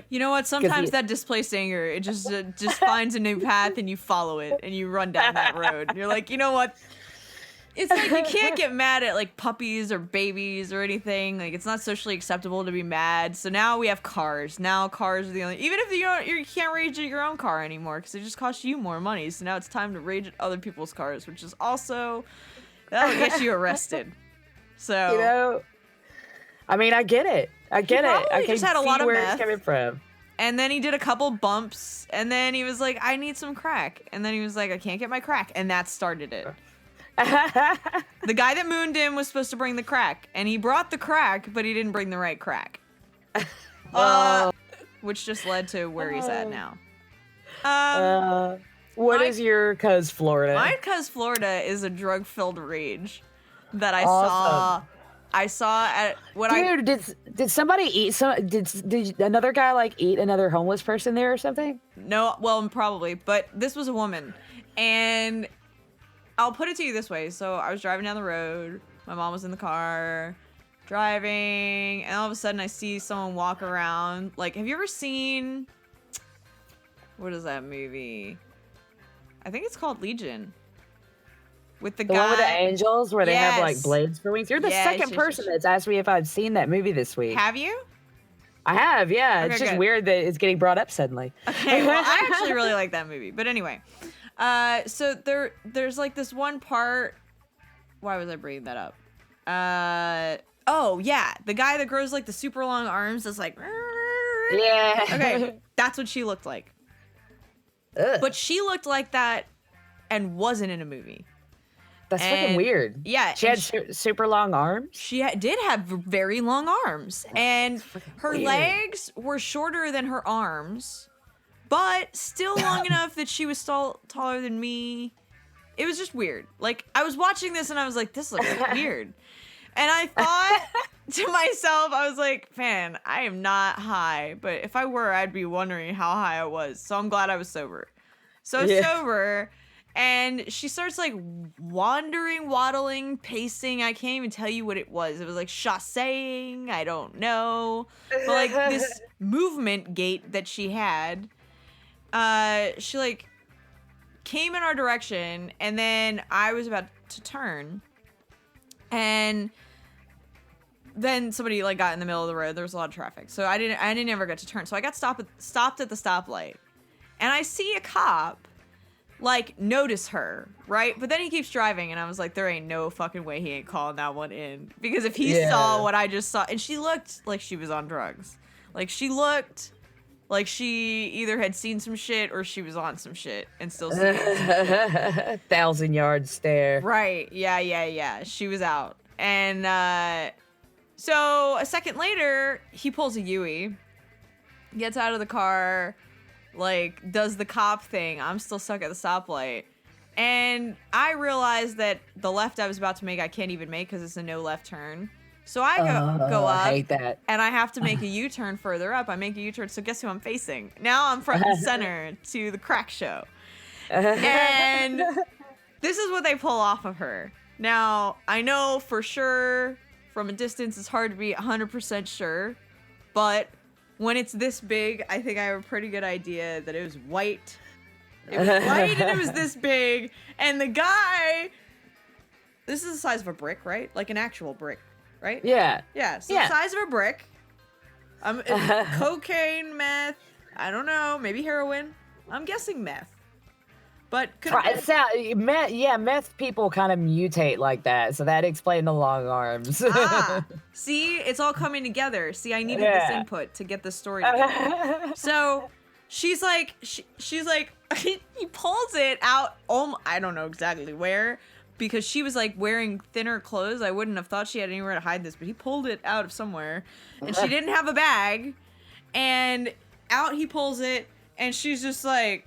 You know what? Sometimes that displaced anger, it just finds a new path and you follow it and you run down that road. And you're like, you know what? It's like you can't get mad at like puppies or babies or anything. Like it's not socially acceptable to be mad. So now we have cars. Now cars are the only. Even if you can't rage at your own car anymore because it just costs you more money. So now it's time to rage at other people's cars, which is also that'll get you arrested. So you know, I mean, I get it. I get it. I just can had a see lot of where meth. it's coming from. And then he did a couple bumps, and then he was like, "I need some crack." And then he was like, "I can't get my crack," and that started it. The guy that mooned him was supposed to bring the crack, and he brought the crack, but he didn't bring the right crack. Which just led to where he's at now. What is your cuz Florida? My cuz Florida is a drug-filled rage that I Awesome. saw at what Dude, did somebody eat some? Did another guy like eat another homeless person there or something? No, well, probably, but this was a woman, and I'll put it to you this way. So I was driving down the road. My mom was in the car driving, and all of a sudden I see someone walk around. Like, have you ever seen, what is that movie? I think it's called Legion. With the The guy. one with the angels where they have like Yes. blades for wings. You're the Yes, second yes, person yes. that's asked me if I've seen that movie this week. Have you? I have, yeah. It's Okay, just good. weird that it's getting brought up suddenly. Okay, well, I actually really like that movie. But anyway, so there's like this one part. Why was I bringing that up? Oh yeah, the guy that grows like the super long arms is like. Yeah. Okay, that's what she looked like. Ugh, But she looked like that and wasn't in a movie. that's fucking and- weird. Yeah, She and had super long arms. She did have very long arms, and her weird. legs were shorter than her arms, but still long enough that she was still taller than me. It was just weird. Like, I was watching this and I was like, this looks weird. And I thought to myself, I was like, man, I am not high, but if I were, I'd be wondering how high I was. So I'm glad I was sober. So I was Yeah. sober. And she starts like waddling, pacing. I can't even tell you what it was. It was like chassing. I don't know. But like this movement gait that she had, she like came in our direction, and then I was about to turn. And then somebody like got in the middle of the road. There was a lot of traffic, so I didn't ever get to turn. So I got stopped at the stoplight, and I see a cop like notice her, right? But then he keeps driving, and I was like, there ain't no fucking way he ain't calling that one in, because if he saw what I just saw, and she looked like she was on drugs, like she looked like she either had seen some shit or she was on some shit and still seeing it. 1,000-yard stare. Right? Yeah. She was out, and so a second later, he pulls a Yui, gets out of the car, like, does the cop thing. I'm still stuck at the stoplight. And I realized that the left I was about to make, I can't even make because it's a no left turn. So I go up, I hate that. and I have to make a U-turn further up. I make a U-turn, so guess who I'm facing? Now I'm front and center to the crack show. And this is what they pull off of her. Now, I know for sure from a distance it's hard to be 100% sure, but when it's this big, I think I have a pretty good idea that it was white. It was white and it was this big. And the guy, this is the size of a brick, right? Like an actual brick, right? Yeah. Yeah, so the size of a brick. Cocaine, meth, I don't know, maybe heroin. I'm guessing meth. But meth people kind of mutate like that, so that explained the long arms. See, it's all coming together. See, I needed this input to get the story together. So she's like, he pulls it out. I don't know exactly where, because she was like wearing thinner clothes. I wouldn't have thought she had anywhere to hide this, but he pulled it out of somewhere, and she didn't have a bag. And out he pulls it, and she's just like,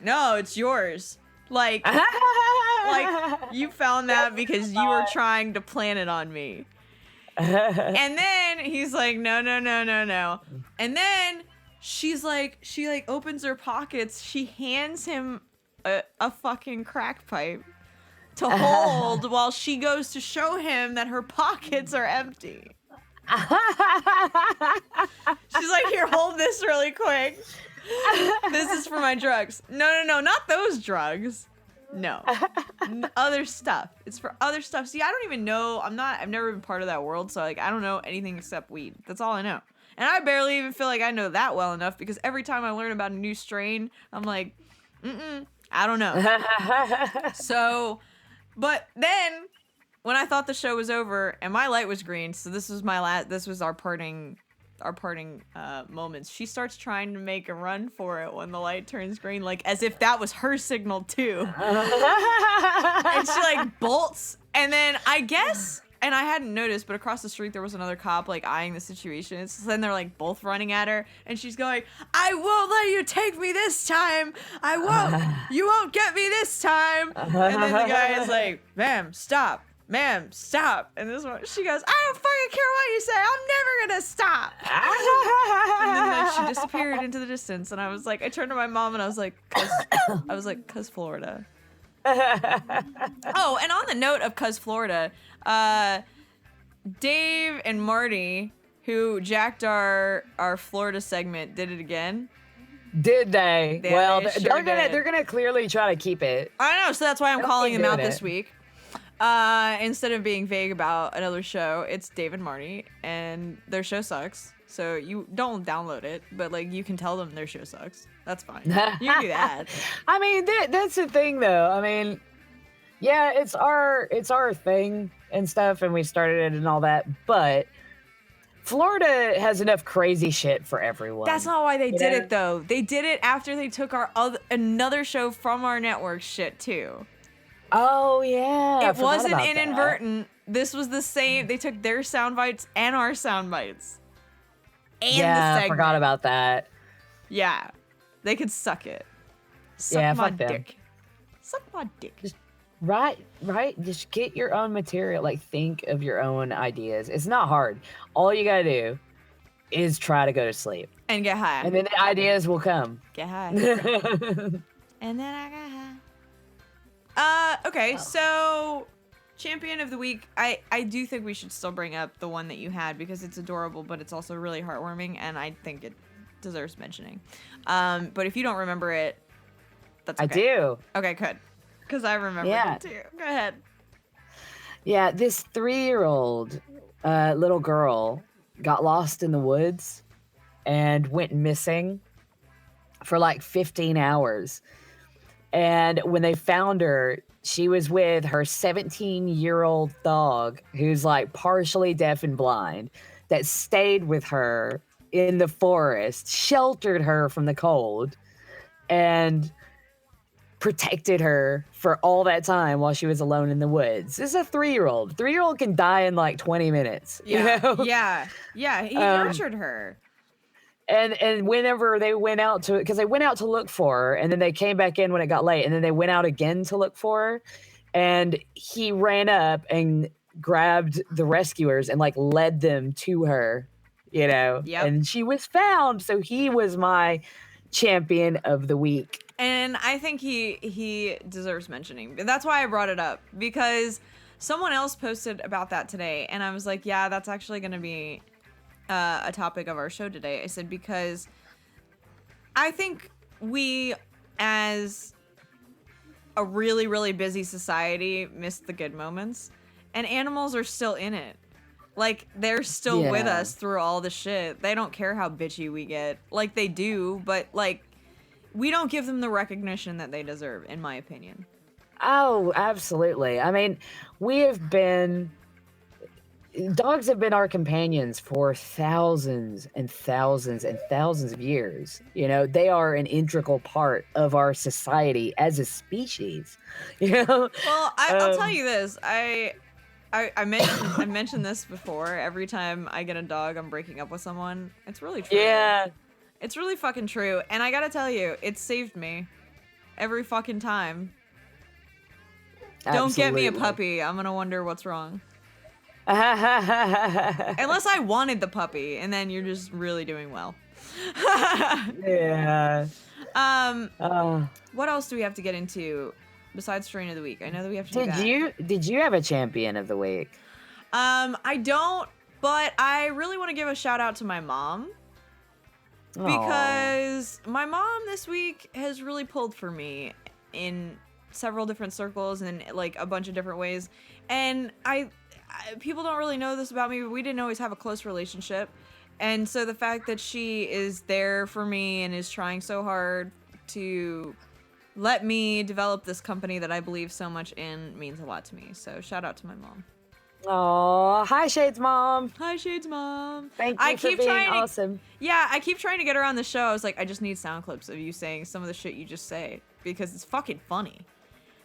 no, it's yours. Like you found that because you were trying to plant it on me. And then he's like, no. And then she opens her pockets. She hands him a fucking crack pipe to hold while she goes to show him that her pockets are empty. She's like, here, hold this really quick. This is for my drugs. No, not those drugs. No. Other stuff. It's for other stuff. See, I don't even know. I've never been part of that world, so like I don't know anything except weed. That's all I know. And I barely even feel like I know that well enough, because every time I learn about a new strain, I'm like, I don't know. So, but then when I thought the show was over and my light was green, so this was our parting moments, she starts trying to make a run for it when the light turns green, like as if that was her signal too. And she like bolts, and then I guess, and I hadn't noticed, but across the street there was another cop like eyeing the situation. So then they're like both running at her, and she's going, I won't let you take me this time. I won't. You won't get me this time. And then the guy is like, ma'am, stop. And this one, she goes, I don't fucking care what you say. I'm never gonna stop. And then like, she disappeared into the distance, and I was like, I turned to my mom and I was like, cause Florida. Oh, and on the note of cause Florida, Dave and Marty, who jacked our Florida segment, did it again. Did they? Well, sure they're gonna clearly try to keep it. I know, so that's why I'm calling them out this week. Instead of being vague about another show, it's Dave and Marty, and their show sucks. So you don't download it, but like you can tell them their show sucks. That's fine. You can do that. I mean, that's the thing, though. I mean, yeah, it's our thing and stuff, and we started it and all that. But Florida has enough crazy shit for everyone. That's not why they did it, though. They did it after they took our another show from our network shit too. Oh, yeah. It wasn't inadvertent. This was the same. They took their sound bites and our sound bites. And the segment. I forgot about that. Yeah. They could suck it. Suck my dick. Suck my dick. Just, right. Just get your own material. Like, think of your own ideas. It's not hard. All you gotta do is try to go to sleep. And get high. And then the ideas will come. Get high. And then I got high. Okay, so champion of the week, I do think we should still bring up the one that you had, because it's adorable, but it's also really heartwarming, and I think it deserves mentioning. But if you don't remember it, that's okay. I do. Okay, good. Because I remember it too. Go ahead. Yeah, this 3-year-old little girl got lost in the woods and went missing for like 15 hours. And when they found her, she was with her 17-year-old dog, who's like partially deaf and blind, that stayed with her in the forest, sheltered her from the cold, and protected her for all that time while she was alone in the woods. This is a 3-year-old. 3-year-old can die in like 20 minutes. Yeah, You know? yeah. He nurtured her. And whenever they went out to, because they went out to look for her, and then they came back in when it got late, and then they went out again to look for her, and he ran up and grabbed the rescuers and like led them to her, you know. Yep. And she was found, so he was my champion of the week. And I think he deserves mentioning. That's why I brought it up, because someone else posted about that today, and I was like, yeah, that's actually going to be a topic of our show today. I said, because I think we, as a really, really busy society, miss the good moments, and animals are still in it. Like, they're still with Yeah. us through all the shit. They don't care how bitchy we get. Like, they do, but, like, we don't give them the recognition that they deserve, in my opinion. Oh, absolutely. I mean, dogs have been our companions for thousands and thousands and thousands of years. You know, they are an integral part of our society as a species. You know? Well, I'll tell you this. I mentioned this before. Every time I get a dog, I'm breaking up with someone. It's really true. Yeah. It's really fucking true. And I gotta tell you, it saved me. Every fucking time. Don't get me a Absolutely. puppy. I'm gonna wonder what's wrong. Unless I wanted the puppy, and then you're just really doing well. Yeah. What else do we have to get into besides strain of the week? I know that we have to do that. Did you have a champion of the week? I don't, but I really want to give a shout out to my mom, because my mom this week has really pulled for me in several different circles and like a bunch of different ways. And people don't really know this about me, but we didn't always have a close relationship. And so the fact that she is there for me and is trying so hard to let me develop this company that I believe so much in means a lot to me. So shout out to my mom. Oh, hi Shades Mom. Hi, Shades Mom. Thank you for being awesome. Yeah, I keep trying to get her on the show. I was like, I just need sound clips of you saying some of the shit you just say, because it's fucking funny.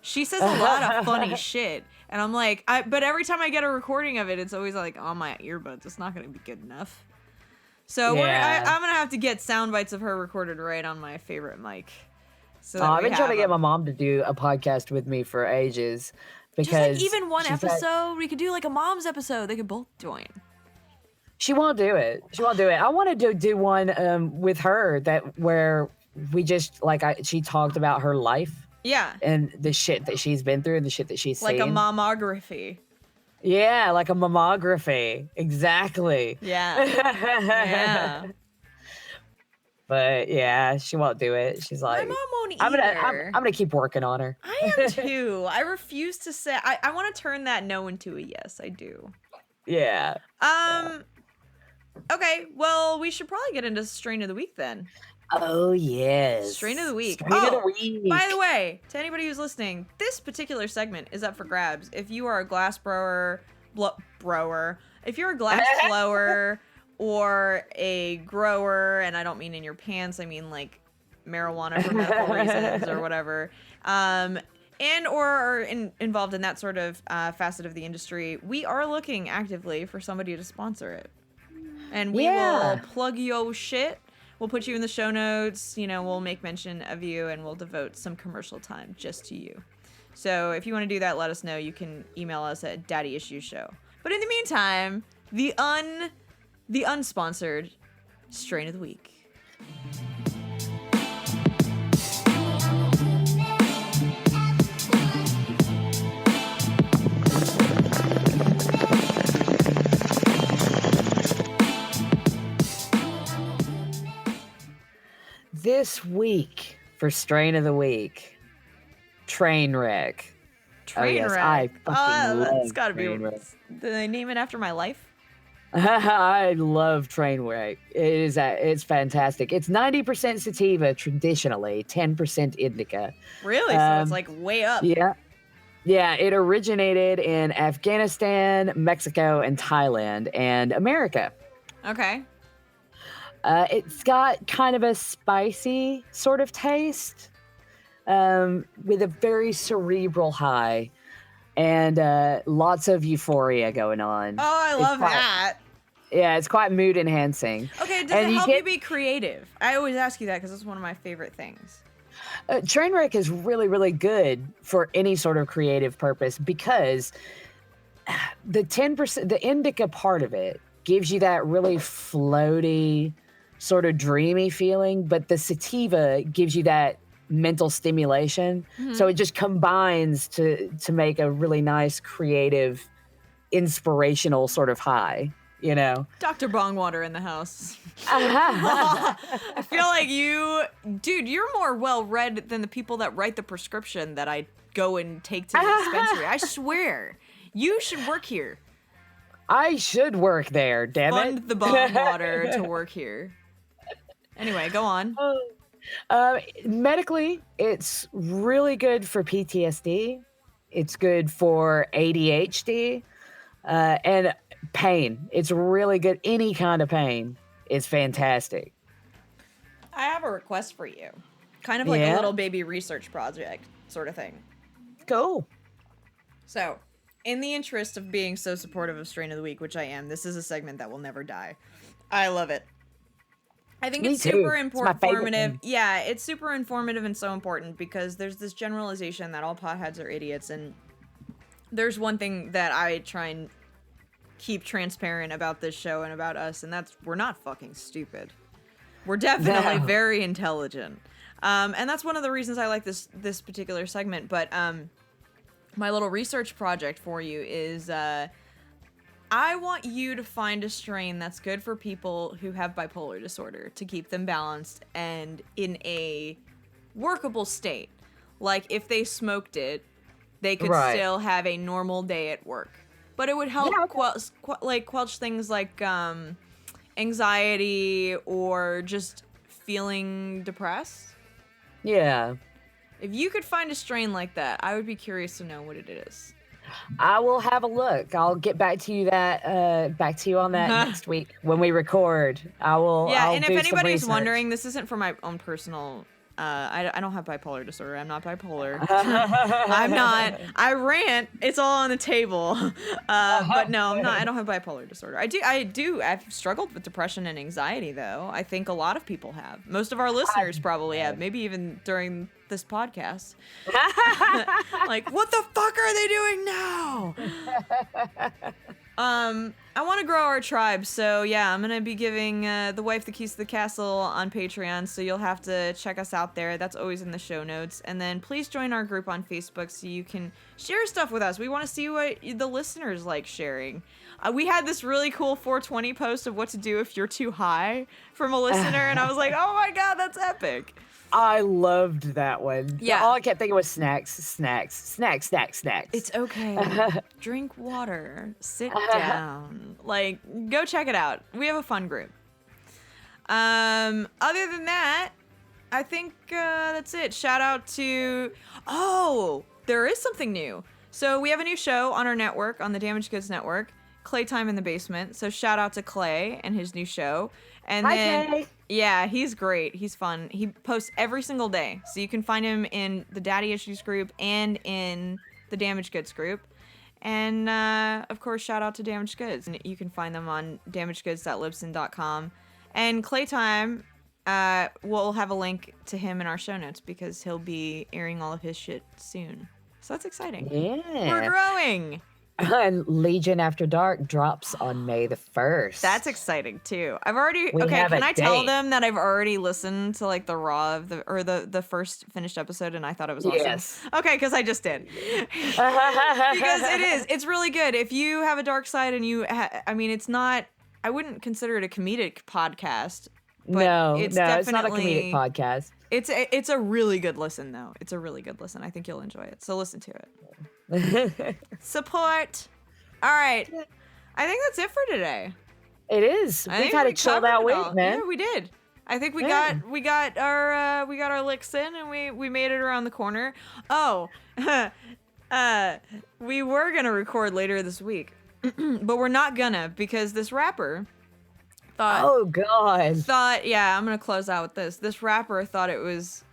She says a lot of funny shit, and I'm like, but every time I get a recording of it, it's always like on my earbuds. It's not gonna be good enough. So Yeah. I'm gonna have to get sound bites of her recorded right on my favorite mic. So I've been trying to get my mom to do a podcast with me for ages. just Because like even one she's episode, we could do like a mom's episode. They could both join. She won't do it. I wanted to do one with her where we just she talked about her life Yeah, and the shit that she's been through and the shit that she's like seen. a mammography. Yeah, like a mammography. Exactly. Yeah, yeah. But yeah, she won't do it. She's My like, mom won't I'm either. gonna keep working on her. I am too. I refuse to say. I want to turn that no into a yes. I do. Yeah. Okay. Well, we should probably get into strain of the week then. Oh yes. Strain of the week. Strain of the week. By the way, to anybody who's listening, this particular segment is up for grabs. If you are a glass if you're a glass blower or a grower, and I don't mean in your pants, I mean like marijuana for medical reasons or whatever, and or are involved in that sort of facet of the industry, we are looking actively for somebody to sponsor it. And we will plug your shit. We'll put you in the show notes. You know, we'll make mention of you, and we'll devote some commercial time just to you. So if you want to do that, let us know. You can email us at daddyissueshow. But in the meantime, the unsponsored strain of the week. This week for strain of the week, train wreck. Trainwreck. I fucking love That's gotta be. Trainwreck. Did they name it after my life? I love Trainwreck. It's fantastic. It's 90% sativa traditionally, 10% indica. Really? So it's like way up. Yeah. Yeah, it originated in Afghanistan, Mexico, and Thailand, and America. Okay. It's got kind of a spicy sort of taste, with a very cerebral high, and lots of euphoria going on. Oh, I love that. Yeah, it's quite mood enhancing. Okay, does And it you help get- you be creative? I always ask you that because it's one of my favorite things. Trainwreck is really, really good for any sort of creative purpose because the 10%, the indica part of it gives you that really floaty, sort of dreamy feeling, but the sativa gives you that mental stimulation. So it just combines to make a really nice, creative, inspirational sort of high, you know? Dr. Bongwater in the house. I feel like you're more well-read than the people that write the prescription that I go and take to the dispensary. I swear. You should work here. I should work there, damn Fund it. the Bongwater to work here. Anyway, go on. Medically, it's really good for PTSD. It's good for ADHD and pain. It's really good. Any kind of pain is fantastic. I have a request for you. Kind of like a Yeah? little baby research project sort of thing. Cool. So, in the interest of being so supportive of Strain of the Week, which I am, this is a segment that will never die. I love it. I think Me it's too. super It's my favorite informative. thing. Yeah, it's super informative and so important because there's this generalization that all potheads are idiots, and there's one thing that I try and keep transparent about this show and about us, and that's we're not fucking stupid. We're definitely No. very intelligent. And that's one of the reasons I like this particular segment. But my little research project for you is I want you to find a strain that's good for people who have bipolar disorder to keep them balanced and in a workable state. Like if they smoked it, they could Right. still have a normal day at work. But it would help Yeah, okay. quelch things like anxiety or just feeling depressed. Yeah. If you could find a strain like that, I would be curious to know what it is. I will have a look. I'll get back to you on that next week when we record. I'll Yeah, I'll and do if some anybody's research. wondering, this isn't for my own personal. I don't have bipolar disorder. I'm not bipolar. I'm not. I rant. It's all on the table. But no, I'm not. I don't have bipolar disorder. I do. I've struggled with depression and anxiety, though. I think a lot of people have. Most of our listeners probably have. Maybe even during this podcast. Like, what the fuck are they doing now? I want to grow our tribe, so yeah, I'm gonna be giving the wife the keys to the castle on Patreon, so you'll have to check us out there. That's always in the show notes. And then please join our group on Facebook so you can share stuff with us. We want to see what the listeners like sharing. We had this really cool 420 post of what to do if you're too high from a listener, and I was like, oh my god, that's epic. I loved that one. Yeah. All I kept thinking was snacks. It's okay. Drink water. Sit down. Like, go check it out. We have a fun group. Other than that, I think that's it. Shout out to... Oh, there is something new. So we have a new show on our network, on the Damaged Goods Network, Clay Time in the Basement. So shout out to Clay and his new show. And Hi, then... Clay. Yeah, he's great. He's fun. He posts every single day. So you can find him in the Daddy Issues group and in the Damaged Goods group. And, of course, shout out to Damaged Goods. And you can find them on damagedgoods.libsyn.com. And Claytime, we'll have a link to him in our show notes because he'll be airing all of his shit soon. So that's exciting. Yeah. We're growing. And Legion After Dark drops on May the 1st. That's exciting too. I've already We have can a I tell date. them that I've already listened to like the raw of the first finished episode and I thought it was awesome. Yes. Okay, because I just did. Because it's really good. If you have a dark side and I mean it's not I wouldn't consider it a comedic podcast. But no, it's it's not a definitely- comedic podcast. It's a really good listen though. It's a really good listen. I think you'll enjoy it. So listen to it. Support. All right. I think that's it for today. It is. I We've think had we a chilled covered out it week, all. man. Yeah, we did. I think we Yeah. got our licks in, and we made it around the corner. Oh, we were gonna record later this week, but we're not gonna because this rapper Oh God. yeah, I'm gonna close out with this. This rapper thought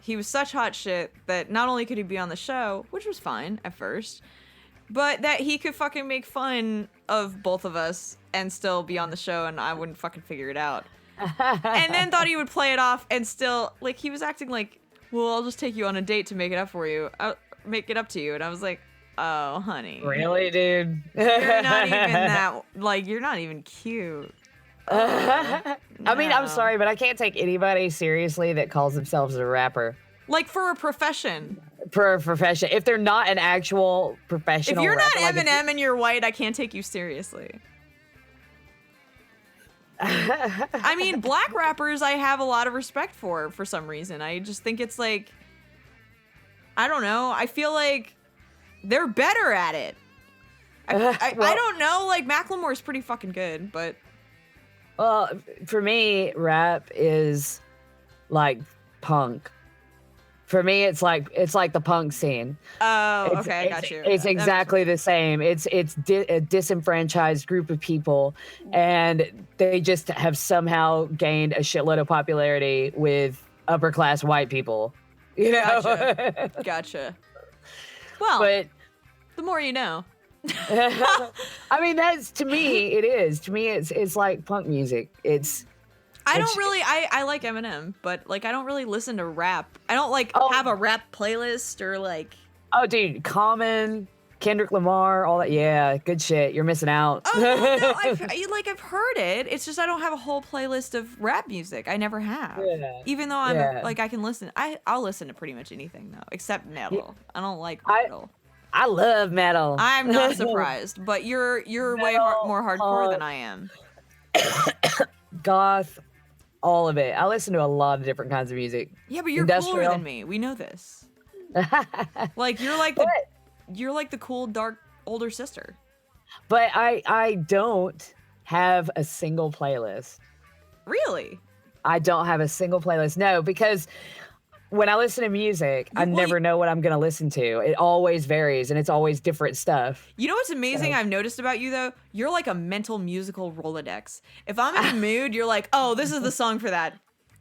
he was such hot shit that not only could he be on the show, which was fine at first, but that he could fucking make fun of both of us and still be on the show, and I wouldn't fucking figure it out. And then thought he would play it off and still, like, he was acting like, well, I'll just take you on a date to make it up for you. I'll make it up to you. And I was like, oh, honey. Really, dude? You're not even that, like, you're not even cute. I mean, I'm No. sorry, but I can't take anybody seriously that calls themselves a rapper. Like, for a profession. For a profession. If they're not an actual professional If you're not rapper, like, Eminem and you're white, I can't take you seriously. I mean, black rappers I have a lot of respect for some reason. I just think it's like, I don't know. I feel like they're better at it. I don't know. Like, Macklemore's pretty fucking good, but Well, for me, rap is like punk. For me, it's like the punk scene. oh, It's- okay, I it's- got you. It's That makes exactly the same. It's a disenfranchised group of people, and they just have somehow gained a shitload of popularity with upper class white people. You know, Gotcha. Well, but the more you know. I mean, that's to me. It is to me. It's like punk music. I don't really. I like Eminem, but like I don't really listen to rap. I don't like Oh. have a rap playlist or like. Oh, dude, Common, Kendrick Lamar, all that. Yeah, good shit. You're missing out. Oh no, I've heard it. It's just I don't have a whole playlist of rap music. I never have. Yeah. Even though I'm Yeah. like I can listen. I'll listen to pretty much anything though, except metal. I don't like I- metal. I love metal. I'm not surprised, but you're way Metal, more hardcore than punk. I am. Goth, all of it. I listen to a lot of different kinds of music. Yeah, but you're cooler Industrial. than me. We know this. Like you're like the cool dark older sister. But I don't have a single playlist. Really? I don't have a single playlist. No, because when I listen to music, I well, never know what I'm going to listen to. It always varies, and it's always different stuff. You know what's amazing So- I've noticed about you though? You're like a mental musical Rolodex. If I'm in a mood, you're like, oh, this is the song for that.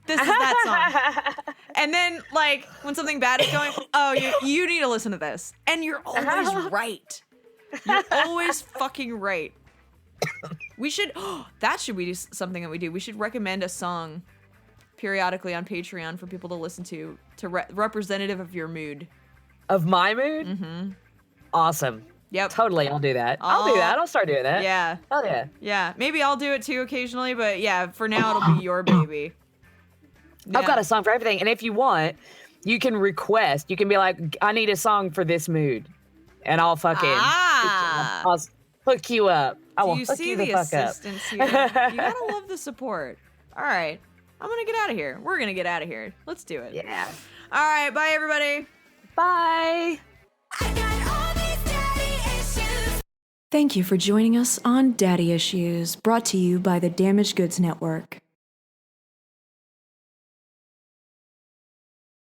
This is that song. And then like when something bad is going, oh, you need to listen to this. And you're always right. You're always fucking right. We should, that should be something that we do. We should recommend a song periodically on Patreon for people to listen to representative of your mood. Of my mood? Mm-hmm. Awesome. Yep. Totally, I'll do that. I'll do that. I'll start doing that. Yeah. Oh, yeah. Yeah. Maybe I'll do it too occasionally, but yeah, for now it'll be your baby. I've got a song for everything. And if you want, you can request. You can be like, I need a song for this mood. And I'll fucking I'll hook you up. I will Do you hook see you the the fuck up. assistance here? You gotta love the support. All right. I'm gonna get out of here. We're gonna get out of here. Let's do it. Yeah. All right. Bye, everybody. Bye. Thank you for joining us on Daddy Issues, brought to you by the Damaged Goods Network.